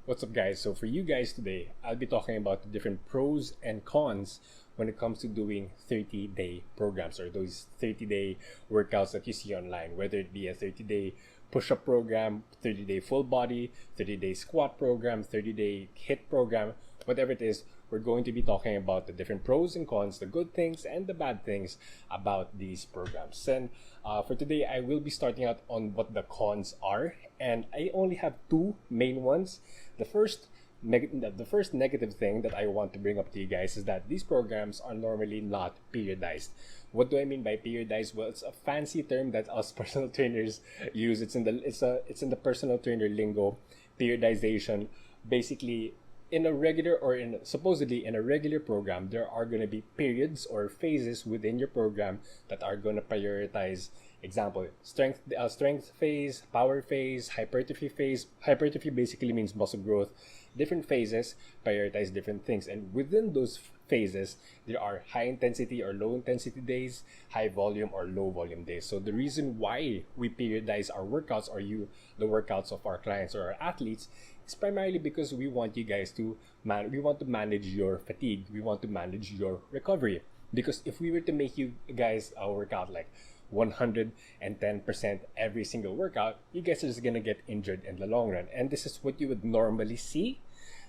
What's up, guys? So, for you guys today, I'll be talking about the different pros and cons when it comes to doing 30-day programs or those 30-day workouts that you see online, whether it be a 30-day push up program, 30-day full body, 30-day squat program, 30-day HIIT program, whatever it is. We're going to be talking about the different pros and cons, the good things and the bad things about these programs. And for today, I will be starting out on what the cons are, and I only have two main ones. The first negative thing that I want to bring up to you guys is that these programs are normally not periodized. What do I mean by periodized? Well, it's a fancy term that us personal trainers use. It's in the personal trainer lingo. Periodization, basically, in a regular or in supposedly in a regular program, there are going to be periods or phases within your program that are going to prioritize. Example: strength phase, power phase, hypertrophy phase. Hypertrophy basically means muscle growth. Different phases prioritize different things, and within those phases, there are high intensity or low intensity days, high volume or low volume days. So the reason why we periodize our workouts or the workouts of our clients or our athletes is primarily because we want you guys to we want to manage your fatigue. We want to manage your recovery. Because if we were to make you guys work out like 110% every single workout, you guys are just gonna get injured in the long run. And this is what you would normally see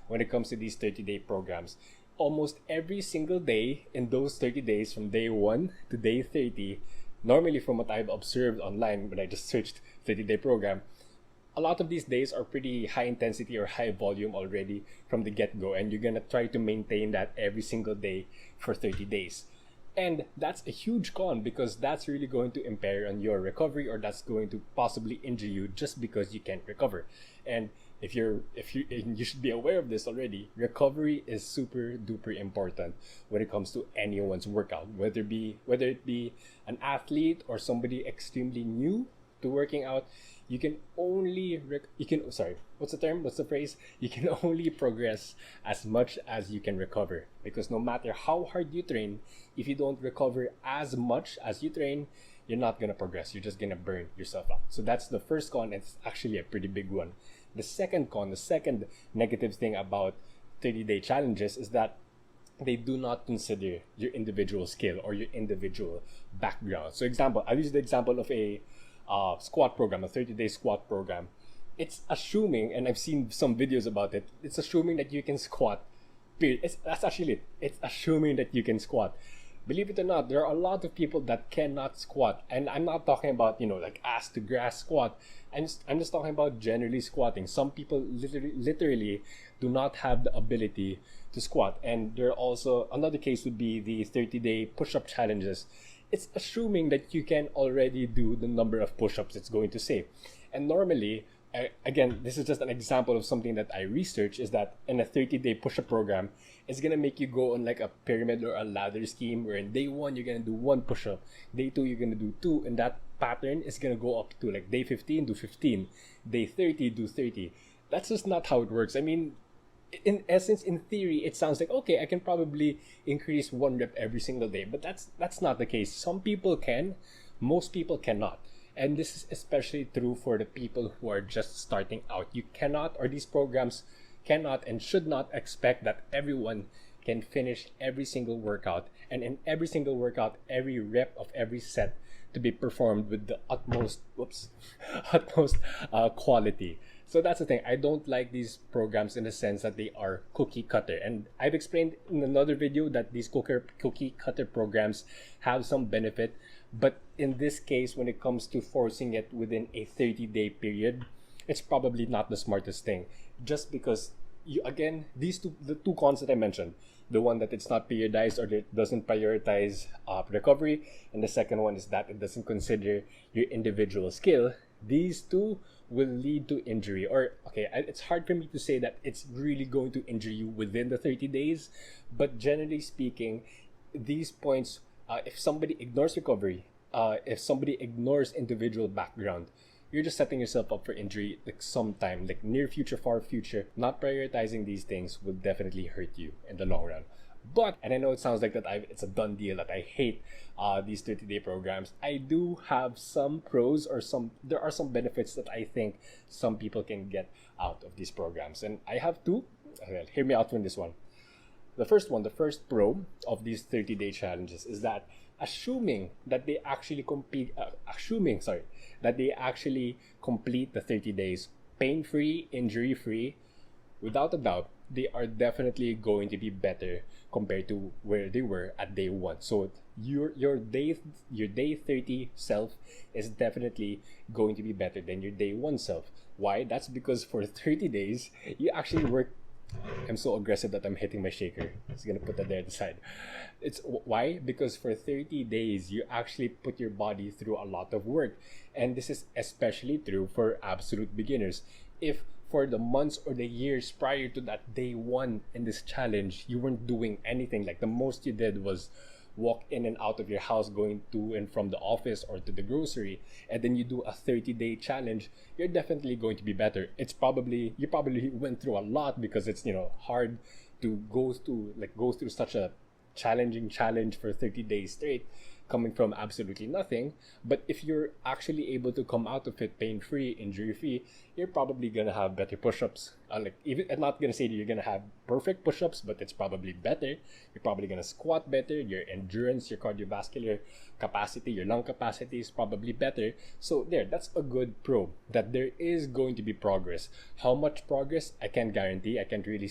when it comes to these 30-day programs. Almost every single day in those 30 days, from day 1 to day 30, normally from what I've observed online when I just searched 30-day program, a lot of these days are pretty high intensity or high volume already from the get-go, and you're gonna try to maintain that every single day for 30 days. And that's a huge con because that's really going to impair on your recovery, or that's going to possibly injure you just because you can't recover. And and you should be aware of this already, recovery is super duper important when it comes to anyone's workout, whether it be an athlete or somebody extremely new to working out. You can only what's the term, what's the phrase, you can only progress as much as you can recover, because no matter how hard you train, if you don't recover as much as you train, you're not gonna progress. You're just gonna burn yourself out. So that's the first con, and it's actually a pretty big one. The second negative thing about 30-day challenges is that they do not consider your individual skill or your individual background. So example, I'll use the example of a squat program, a 30-day squat program. It's assuming, and I've seen some videos about it, it's assuming that you can squat. Period. That's actually it. It's assuming that you can squat. Believe it or not, there are a lot of people that cannot squat. And I'm not talking about, like ass to grass squat. I'm just talking about generally squatting. Some people literally do not have the ability to squat. And there are also, another case would be the 30-day push-up challenges. It's assuming that you can already do the number of push-ups it's going to say. And normally, again, this is just an example of something that I researched, is that in a 30-day push-up program, it's going to make you go on like a pyramid or a ladder scheme, where in day 1, you're going to do 1 push-up. Day 2, you're going to do 2. And that pattern is going to go up to like day 15, do 15. Day 30, do 30. That's just not how it works. I mean, in essence, in theory, it sounds like, okay, I can probably increase 1 rep every single day, but that's not the case. Some people can, most people cannot. And this is especially true for the people who are just starting out. You cannot, or these programs cannot and should not expect that everyone can finish every single workout, and in every single workout, every rep of every set to be performed with the utmost utmost quality. So that's the thing. I don't like these programs in the sense that they are cookie cutter. And I've explained in another video that these cookie cutter programs have some benefit. But in this case, when it comes to forcing it within a 30-day period, it's probably not the smartest thing. Just because, the two cons that I mentioned, the one that it's not periodized or that it doesn't prioritize recovery, and the second one is that it doesn't consider your individual skill, these two will lead to injury. Or, okay, it's hard for me to say that it's really going to injure you within the 30 days, but generally speaking, these points, if somebody ignores recovery, if somebody ignores individual background, you're just setting yourself up for injury like sometime, like near future, far future. Not prioritizing these things will definitely hurt you in the long run. But, and I know it sounds like that it's a done deal, that I hate these 30-day programs. I do have some pros, or there are some benefits that I think some people can get out of these programs. And I have two. Well, hear me out on this one. The first pro of these 30-day challenges is that assuming that they actually complete the 30 days pain-free, injury-free, without a doubt, they are definitely going to be better compared to where they were at day one. So your day 30 self is definitely going to be better than your day one self. Why? That's because for 30 days you actually work. I'm so aggressive that I'm hitting my shaker. Just gonna put that there at the side. It's why? Because for 30 days you actually put your body through a lot of work, and this is especially true for absolute beginners. If for the months or the years prior to that day one in this challenge you weren't doing anything, like the most you did was walk in and out of your house going to and from the office or to the grocery, and then you do a 30-day challenge, you're definitely going to be better. You probably went through a lot, because it's hard to go through such a challenging challenge for 30 days straight, coming from absolutely nothing. But if you're actually able to come out of it pain-free, injury-free, you're probably gonna have better push-ups. I'm not gonna say that you're gonna have perfect push-ups, but it's probably better. You're probably gonna squat better. Your endurance, your cardiovascular capacity, your lung capacity is probably better. So that's a good pro, that there is going to be progress. How much progress, I can't guarantee. I can't really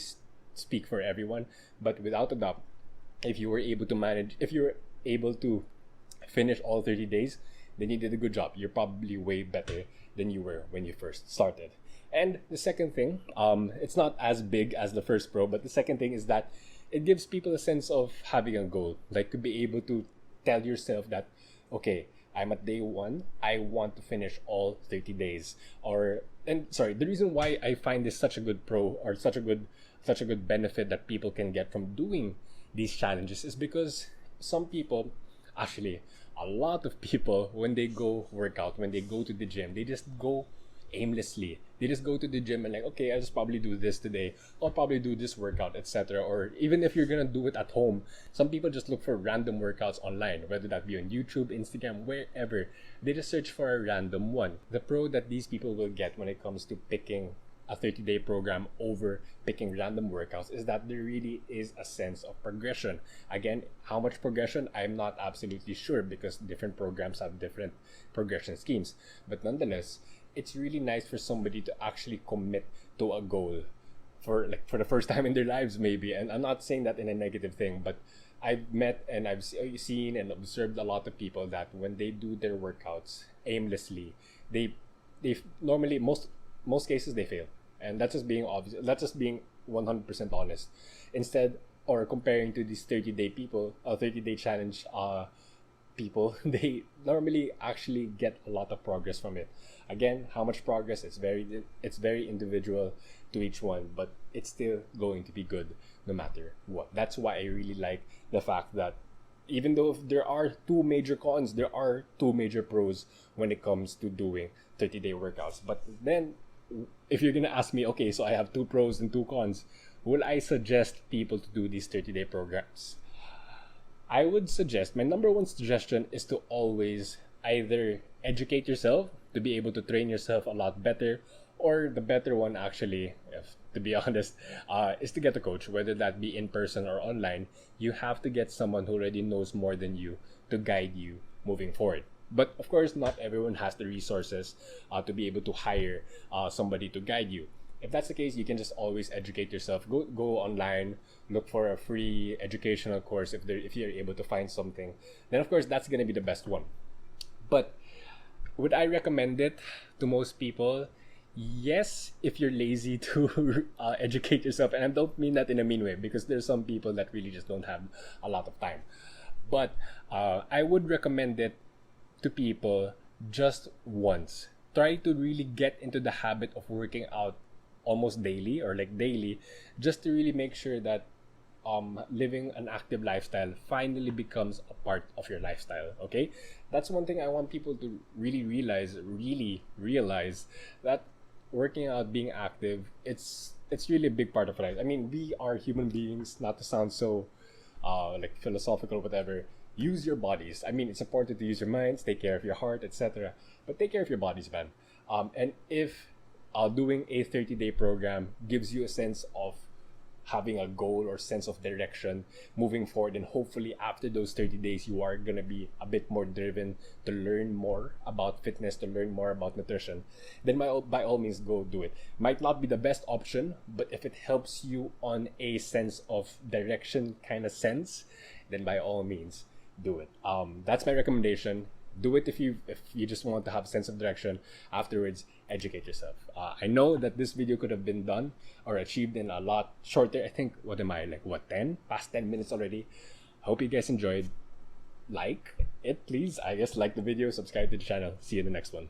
speak for everyone, but without a doubt, if you're able to finish all 30 days, then you did a good job. You're probably way better than you were when you first started. And the second thing, it's not as big as the first pro, but the second thing is that it gives people a sense of having a goal, like to be able to tell yourself that, okay, I'm at day one, I want to finish all 30 days. The reason why I find this such a good pro, or such a good benefit that people can get from doing these challenges, is because some people, actually a lot of people, when they go work out, when they go to the gym, they just go aimlessly. They just go to the gym and like, okay, I'll just probably do this today. I'll probably do this workout, etc. Or even if you're gonna do it at home, some people just look for random workouts online, whether that be on YouTube, Instagram, wherever. They just search for a random one. The pro that these people will get when it comes to picking a 30-day program over picking random workouts is that there really is a sense of progression. Again, how much progression, I'm not absolutely sure, because different programs have different progression schemes. But nonetheless, it's really nice for somebody to actually commit to a goal for the first time in their lives, maybe. And I'm not saying that in a negative thing, but I've met and I've seen and observed a lot of people that when they do their workouts aimlessly, they normally, most cases, they fail. And that's just being obvious. That's just being 100% honest. Instead, or comparing to these 30-day challenge people, they normally actually get a lot of progress from it. Again, how much progress? It's very individual to each one, but it's still going to be good no matter what. That's why I really like the fact that even though there are two major cons, there are two major pros when it comes to doing 30-day workouts. But then, if you're gonna ask me, okay, so I have two pros and two cons, will I suggest people to do these 30-day programs? I would suggest, my number one suggestion is to always either educate yourself to be able to train yourself a lot better, or the better one, actually, to be honest, is to get a coach, whether that be in person or online. You have to get someone who already knows more than you to guide you moving forward. But of course, not everyone has the resources to be able to hire somebody to guide you. If that's the case, you can just always educate yourself. Go online, look for a free educational course if you're able to find something. Then of course that's gonna be the best one. But would I recommend it to most people? Yes, if you're lazy to educate yourself, and I don't mean that in a mean way, because there's some people that really just don't have a lot of time. But I would recommend it to people just once. Try to really get into the habit of working out almost daily, or like daily, just to really make sure that living an active lifestyle finally becomes a part of your lifestyle. Okay, that's one thing I want people to really realize that working out, being active, it's really a big part of life. I mean, we are human beings, not to sound so like philosophical, whatever. Use your bodies. I mean, it's important to use your minds, take care of your heart, etc. But take care of your bodies, man. And if doing a 30-day program gives you a sense of having a goal or sense of direction moving forward, and hopefully after those 30 days you are going to be a bit more driven to learn more about fitness, to learn more about nutrition, then by all means go do it. Might not be the best option, but if it helps you on a sense of direction kind of sense, then by all means do it. That's my recommendation. Do it if you just want to have a sense of direction. Afterwards, educate yourself. I know that this video could have been done or achieved in a lot shorter. I think, what am I, like, what, 10 past 10 minutes already. Hope you guys enjoyed. Like it, please. I guess like the video, subscribe to the channel. See you in the next one.